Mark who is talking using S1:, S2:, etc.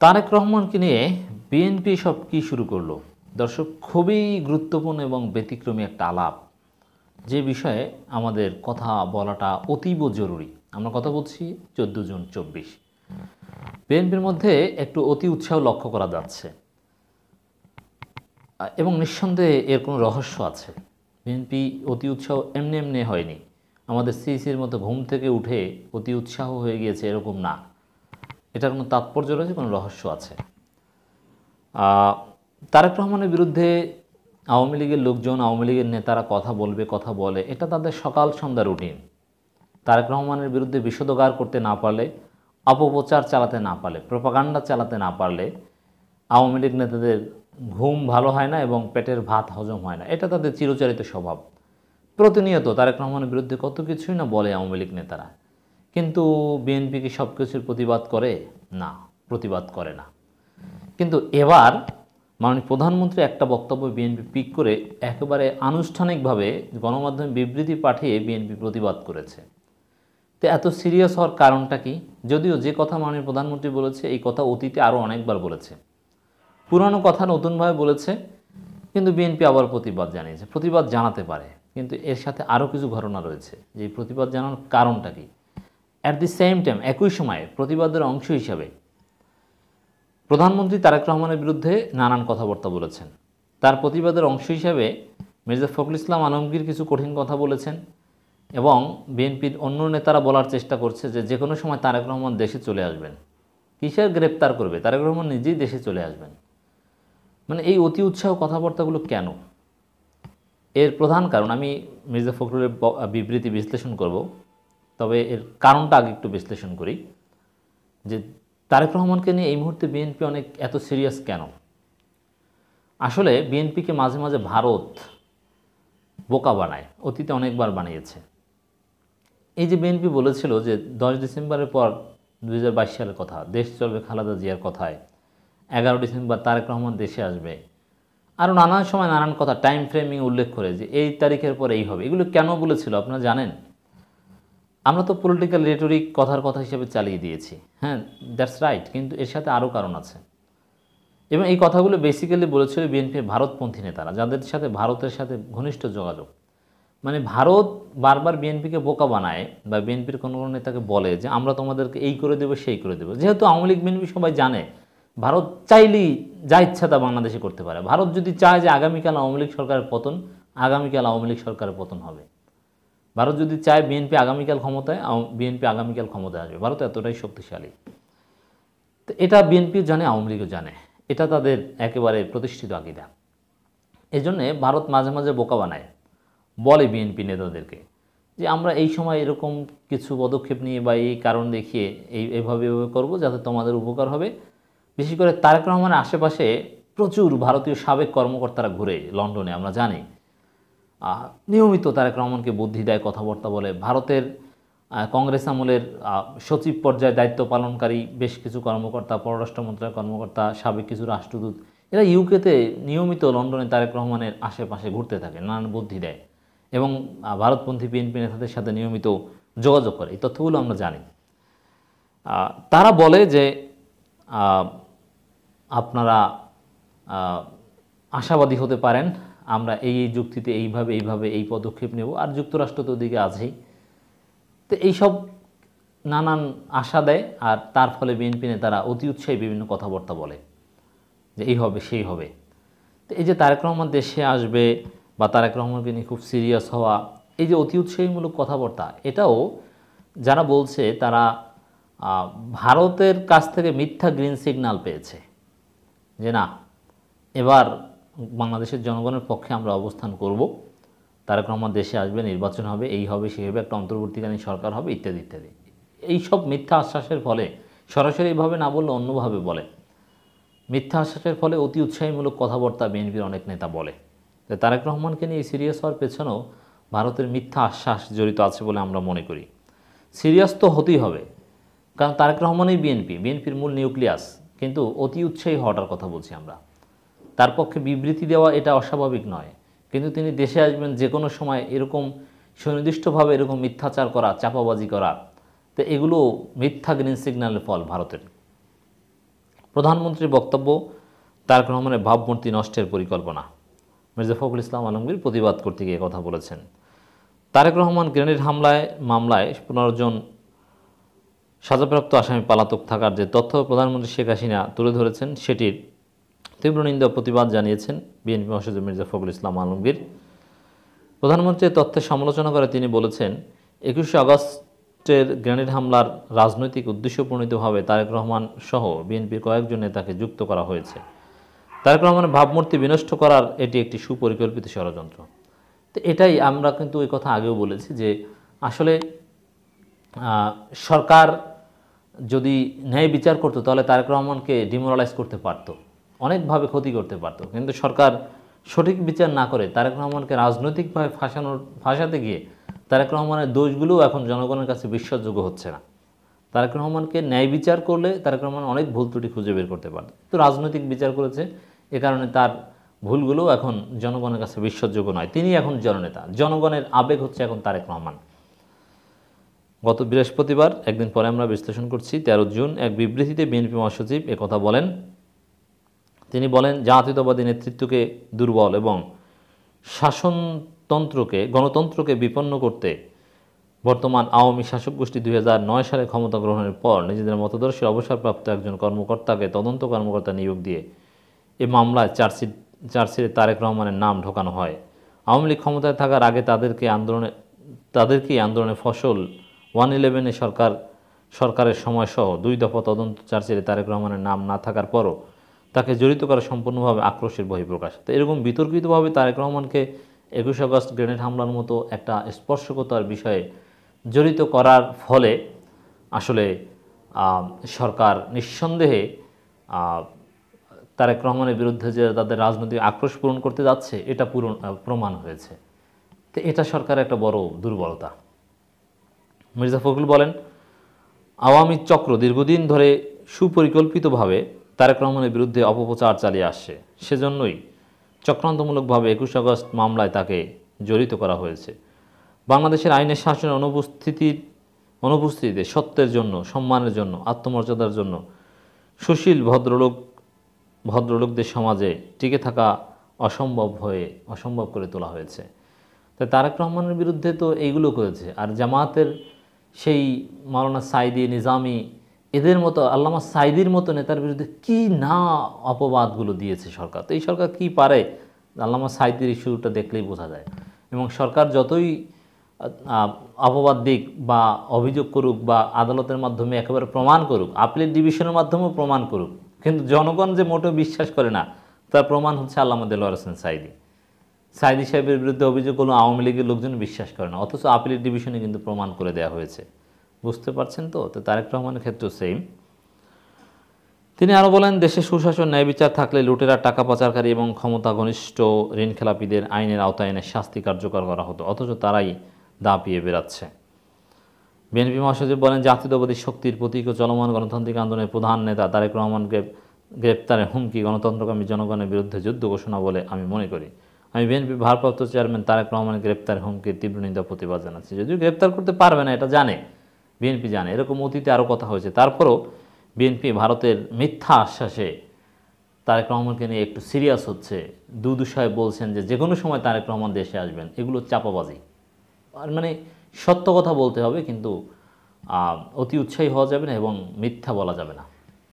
S1: তারেক রহমানকে নিয়ে বিএনপি সব কি শুরু করলো? দর্শক, খুবই গুরুত্বপূর্ণ এবং ব্যতিক্রমী একটা আলাপ, যে বিষয়ে আমাদের কথা বলাটা অতীব জরুরি। আমরা কথা বলছি 14 জুন 24। বিএনপির মধ্যে একটু অতি উৎসাহ লক্ষ্য করা যাচ্ছে এবং নিঃসন্দেহে এর কোনো রহস্য আছে। বিএনপি অতি উৎসাহ এমনি এমনি হয়নি। আমাদের সিসির মতো ঘুম থেকে উঠে অতি উৎসাহ হয়ে গিয়েছে এরকম না। এটার কোনো তাৎপর্য রয়েছে, কোনো রহস্য আছে। তারেক রহমানের বিরুদ্ধে আওয়ামী লীগের লোকজন, আওয়ামী লীগের নেতারা কথা বলে, এটা তাদের সকাল সন্ধ্যা রুটিন। তারেক রহমানের বিরুদ্ধে বিষোদগার করতে না পারলে, অপপ্রচার চালাতে না পারলে, প্রপাগান্ডা চালাতে না পারলে আওয়ামী লীগ নেতাদের ঘুম ভালো হয় না এবং পেটের ভাত হজম হয় না। এটা তাদের চিরচরিত স্বভাব। প্রতিনিয়ত তারেক রহমানের বিরুদ্ধে কত কিছুই না বলে আওয়ামী লীগ নেতারা, কিন্তু বিএনপি কি সব কিছুর প্রতিবাদ করে? না, প্রতিবাদ করে না। কিন্তু এবার মাননীয় প্রধানমন্ত্রী একটা বক্তব্য বিএনপি পিক করে একেবারে আনুষ্ঠানিকভাবে গণমাধ্যমে বিবৃতি পাঠিয়ে বিএনপি প্রতিবাদ করেছে। তো এত সিরিয়াস হওয়ার কারণটা কি? যদিও যে কথা মাননীয় প্রধানমন্ত্রী বলেছে, এই কথা অতীতে আরও অনেকবার বলেছে, পুরানো কথা নতুনভাবে বলেছে, কিন্তু বিএনপি আবার প্রতিবাদ জানিয়েছে। প্রতিবাদ জানাতে পারে, কিন্তু এর সাথে আরও কিছু ঘটনা রয়েছে যে প্রতিবাদ জানানোর কারণটা কি। অ্যাট দি সেম টাইম, একই সময়ে প্রতিবাদের অংশ হিসাবে প্রধানমন্ত্রী তারেক রহমানের বিরুদ্ধে নানান কথাবার্তা বলেছেন। তার প্রতিবাদের অংশ হিসাবে মির্জা ফখরুল ইসলাম আলমগীর কিছু কঠিন কথা বলেছেন এবং বিএনপির অন্য নেতারা বলার চেষ্টা করছে যে কোনো সময় তারেক রহমান দেশে চলে আসবেন। কিসের গ্রেপ্তার করবে? তারেক রহমান নিজেই দেশে চলে আসবেন। মানে এই অতি উৎসাহ কথাবার্তাগুলো কেন? এর প্রধান কারণ, আমি মির্জা ফখরুলের বিবৃতি বিশ্লেষণ করব, তবে এর কারণটা আগে একটু বিশ্লেষণ করি যে তারেক রহমানকে নিয়ে এই মুহূর্তে বিএনপি অনেক এত সিরিয়াস কেন। আসলে বিএনপিকে মাঝে মাঝে ভারত বোকা বানায়, অতীতে অনেকবার বানিয়েছে। এই যে বিএনপি বলেছিল যে 10 ডিসেম্বরের পর 2022 সালের কথা, দেশ চলবে খালেদা জিয়ার কথায়, 11 ডিসেম্বর তারেক রহমান দেশে আসবে, আরও নানান সময় নানান কথা টাইম ফ্রেমিং উল্লেখ করে যে এই তারিখের পর এই হবে। এগুলো কেন বলেছিল আপনারা জানেন? আমরা তো পলিটিক্যাল রেটরিক কথার কথা হিসেবে চালিয়ে দিয়েছি, হ্যাঁ, দ্যাটস রাইট, কিন্তু এর সাথে আরও কারণ আছে। এবং এই কথাগুলো বেসিক্যালি বলেছিল বিএনপির ভারতপন্থী নেতারা, যাদের সাথে ভারতের সাথে ঘনিষ্ঠ যোগাযোগ। মানে ভারত বারবার বিএনপিকে বোকা বানায় বা বিএনপির কোনো কোনো নেতাকে বলে যে আমরা তোমাদেরকে এই করে দেবো সেই করে দেবো। যেহেতু আওয়ামী লীগ বিএনপি সবাই জানে ভারত চাইলেই যা ইচ্ছা তা বাংলাদেশে করতে পারে। ভারত যদি চায় যে আগামীকাল আওয়ামী লীগ সরকারের পতন, আগামীকাল আওয়ামী লীগ সরকারের পতন হবে। ভারত যদি চায় বিএনপি আগামীকাল ক্ষমতায়, বিএনপি আগামীকাল ক্ষমতায় আসবে। ভারত এতটাই শক্তিশালী। তো এটা বিএনপিও জানে, আওয়ামী লীগও জানে, এটা তাদের একেবারে প্রতিষ্ঠিত আকীদা। এই জন্যে ভারত মাঝে মাঝে বোকা বানায়, বলে বিএনপি নেতাদেরকে যে আমরা এই সময় এরকম কিছু পদক্ষেপ নিয়ে বা এই কারণ দেখিয়ে এইভাবে করব যাতে তোমাদের উপকার হবে। বিশেষ করে তারেক রহমানের আশেপাশে প্রচুর ভারতীয় সাবেক কর্মকর্তারা ঘুরে লন্ডনে, আমরা জানি। নিয়মিত তারেক রহমানকে বুদ্ধি দেয়, কথাবার্তা বলে। ভারতের কংগ্রেস আমলের সচিব পর্যায়ে দায়িত্ব পালনকারী বেশ কিছু কর্মকর্তা, পররাষ্ট্র মন্ত্রণালয়ের কর্মকর্তা, সাবেক কিছু রাষ্ট্রদূত, এরা ইউকেতে নিয়মিত লন্ডনে তারেক রহমানের আশেপাশে ঘুরতে থাকে, নানান বুদ্ধি দেয় এবং ভারতপন্থী বিএনপি নেতাদের সাথে নিয়মিত যোগাযোগ করে। এই তথ্যগুলো আমরা জানি। তারা বলে যে আপনারা আশাবাদী হতে পারেন, আমরা এই যুক্তিতে এইভাবে এই পদক্ষেপ নেব। আর যুক্তরাষ্ট্র তো ওদিকে আছেই। তো এইসব নানান আশা দেয়, আর তার ফলে বিএনপি নেতারা অতি উৎসাহী বিভিন্ন কথাবার্তা বলে যে এই হবে সেই হবে। তো এই যে তারেক রহমান দেশে আসবে বা তারেক রহমানকে নিয়ে খুব সিরিয়াস হওয়া, এই যে অতি উৎসাহীমূলক কথাবার্তা, এটাও যারা বলছে তারা ভারতের কাছ থেকে মিথ্যা গ্রিন সিগন্যাল পেয়েছে যে না, এবার বাংলাদেশের জনগণের পক্ষে আমরা অবস্থান করব, তারেক রহমান দেশে আসবে, নির্বাচন হবে, এই হবে সেই হবে, একটা অন্তর্বর্তীকালীন সরকার হবে, ইত্যাদি ইত্যাদি। এইসব মিথ্যা আশ্বাসের ফলে, সরাসরিভাবে না বললে অন্যভাবে বলে, মিথ্যা আশ্বাসের ফলে অতি উৎসাহীমূলক কথাবার্তা বিএনপির অনেক নেতা বলে। তারেক রহমানকে নিয়ে সিরিয়াস হওয়ার পেছনেও ভারতের মিথ্যা আশ্বাস জড়িত আছে বলে আমরা মনে করি। সিরিয়াস তো হতেই হবে, কারণ তারেক রহমানই বিএনপির মূল নিউক্লিয়াস। কিন্তু অতি উৎসাহী হওয়াটার কথা বলছি আমরা। তার পক্ষে বিবৃতি দেওয়া এটা অস্বাভাবিক নয়, কিন্তু তিনি দেশে আসবেন যে কোনো সময়, এরকম সুনির্দিষ্টভাবে এরকম মিথ্যাচার করা, চাপাবাজি করা, তো এগুলো মিথ্যা গ্রিন সিগন্যালের ফল ভারতের। প্রধানমন্ত্রীর বক্তব্য তারেক রহমানের ভাবমূর্তি নষ্টের পরিকল্পনা। মির্জা ফখরুল ইসলাম আলমগীর প্রতিবাদ করতে গিয়ে কথা বলেছেন। তারেক রহমান গ্রেনেড মামলায় 15 জন সাজাপ্রাপ্ত আসামি পলাতক থাকার যে তথ্য প্রধানমন্ত্রী শেখ হাসিনা তুলে ধরেছেন সেটির তীব্র নিন্দা প্রতিবাদ জানিয়েছেন বিএনপি মহাসচিব মির্জা ফখরুল ইসলাম আলমগীর। প্রধানমন্ত্রীর তথ্যের সমালোচনা করে তিনি বলেছেন, 21শে আগস্টের গ্রেনেড হামলার রাজনৈতিক উদ্দেশ্যপ্রণীতভাবে তারেক রহমান সহ বিএনপির কয়েকজন নেতাকে যুক্ত করা হয়েছে। তারেক রহমানের ভাবমূর্তি বিনষ্ট করার এটি একটি সুপরিকল্পিত ষড়যন্ত্র। তো এটাই আমরা কিন্তু এই কথা আগেও বলেছি যে আসলে সরকার যদি ন্যায় বিচার করতো তাহলে তারেক রহমানকে ডিমোরালাইজ করতে পারত, অনেকভাবে ক্ষতি করতে পারত। কিন্তু সরকার সঠিক বিচার না করে তারেক রহমানকে রাজনৈতিকভাবে ফাঁসাতে গিয়ে তারেক রহমানের দোষগুলোও এখন জনগণের কাছে বিশ্বাসযোগ্য হচ্ছে না। তারেক রহমানকে ন্যায় বিচার করলে তারেক রহমান অনেক ভুল ত্রুটি খুঁজে বের করতে পারত, তো রাজনৈতিক বিচার করেছে, এ কারণে তার ভুলগুলোও এখন জনগণের কাছে বিশ্বাসযোগ্য নয়। তিনি এখন জননেতা, জনগণের আবেগ হচ্ছে এখন তারেক রহমান। গত বৃহস্পতিবার, একদিন পরে আমরা বিশ্লেষণ করছি, 13 জুন এক বিবৃতিতে বিএনপি মহাসচিব একথা বলেন। তিনি বলেন, জাতীয়তাবাদী নেতৃত্বকে দুর্বল এবং গণতন্ত্রকে বিপন্ন করতে বর্তমান আওয়ামী শাসক গোষ্ঠী 2009 সালে ক্ষমতা গ্রহণের পর নিজেদের মতাদর্শের অবসরপ্রাপ্ত একজন কর্মকর্তাকে তদন্ত কর্মকর্তা নিয়োগ দিয়ে এ মামলায় চার্জশিটে তারেক রহমানের নাম ঢোকানো হয়। আওয়ামী লীগ ক্ষমতায় থাকার আগে তাদেরকেই আন্দোলনের ফসল 111-এ সরকারের সময়সহ 2 দফা তদন্ত চার্জশিটে তারেক রহমানের নাম না থাকার পরও তাকে জড়িত করা সম্পূর্ণভাবে আক্রোশের বহিঃপ্রকাশ। তো এরকম বিতর্কিতভাবে তারেক রহমানকে 21 আগস্ট গ্রেনেড হামলার মতো একটা স্পর্শকতার বিষয়ে জড়িত করার ফলে আসলে সরকার নিঃসন্দেহে তারেক রহমানের বিরুদ্ধে যে তাদের রাজনৈতিক আক্রোশ পূরণ করতে যাচ্ছে এটা প্রমাণ হয়েছে। তো এটা সরকারের একটা বড় দুর্বলতা। মির্জা ফখরুল বলেন, আওয়ামী চক্র দীর্ঘদিন ধরে সুপরিকল্পিতভাবে তারেক রহমানের বিরুদ্ধে অপপ্রচার চালিয়ে আসছে, সেজন্যই চক্রান্তমূলকভাবে 21 আগস্ট মামলায় তাকে জড়িত করা হয়েছে। বাংলাদেশের আইনের শাসনের অনুপস্থিতিতে সত্যের জন্য, সম্মানের জন্য, আত্মমর্যাদার জন্য সুশীল ভদ্রলোকদের সমাজে টিকে থাকা অসম্ভব করে তোলা হয়েছে। তাই তারেক রহমানের বিরুদ্ধে তো এইগুলো করেছে। আর জামায়াতের সেই মাওলানা সাইদি, নিজামী, এদের মতো, আল্লামা সাইদির মতো নেতার বিরুদ্ধে কি না অপবাদগুলো দিয়েছে সরকার। তো এই সরকার কি পারে, আল্লামা সাইদির ইস্যুটা দেখলেই বোঝা যায়। এবং সরকার যতই অপবাদ দিক বা অভিযোগ করুক বা আদালতের মাধ্যমে একেবারে প্রমাণ করুক, আপিলের ডিভিশনের মাধ্যমেও প্রমাণ করুক, কিন্তু জনগণ যে মোটেও বিশ্বাস করে না তার প্রমাণ হচ্ছে আল্লামা দেলোয়ার হোসেন সাইদি সাহেবের বিরুদ্ধে অভিযোগ করলেও আওয়ামী লীগের লোকজন বিশ্বাস করে না, অথচ আপিলের ডিভিশনে কিন্তু প্রমাণ করে দেওয়া হয়েছে। বুঝতে পারছেন তো? তো তারেক রহমানের ক্ষেত্রেও সেম। তিনি আরও বলেন, দেশে সুশাসন, ন্যায় বিচার থাকলে লুটেরা, টাকা পাচারকারী এবং ক্ষমতা ঘনিষ্ঠ ঋণখেলাপিদের আইনের আওতায় এনে শাস্তি কার্যকর করা হতো, অথচ তারাই দাপিয়ে বেড়াচ্ছে। বিএনপি মহাসচিব বলেন, জাতীয়তাবাদী শক্তির প্রতীক ও চলমান গণতান্ত্রিক আন্দোলনের প্রধান নেতা তারেক রহমানকে গ্রেপ্তারের হুমকি গণতন্ত্রকামী জনগণের বিরুদ্ধে যুদ্ধ ঘোষণা বলে আমি মনে করি। আমি বিএনপির ভারপ্রাপ্ত চেয়ারম্যান তারেক রহমানের গ্রেপ্তারের হুমকির তীব্র নিন্দা প্রতিবাদ জানাচ্ছি। যদিও গ্রেপ্তার করতে পারবে না এটা জানে, বিএনপি জানে, এরকম অতীতে আরও কথা হয়েছে, তারপরও বিএনপি ভারতের মিথ্যা আশ্বাসে তারেক রহমানকে নিয়ে একটু সিরিয়াস হচ্ছে। দুদুসাহেব বলছেন যে কোনো সময় তারেক রহমান দেশে আসবেন, এগুলো চাপাবাজি। আর মানে সত্য কথা বলতে হবে, কিন্তু অতি উৎসাহী হওয়া যাবে না এবং মিথ্যা বলা যাবে না।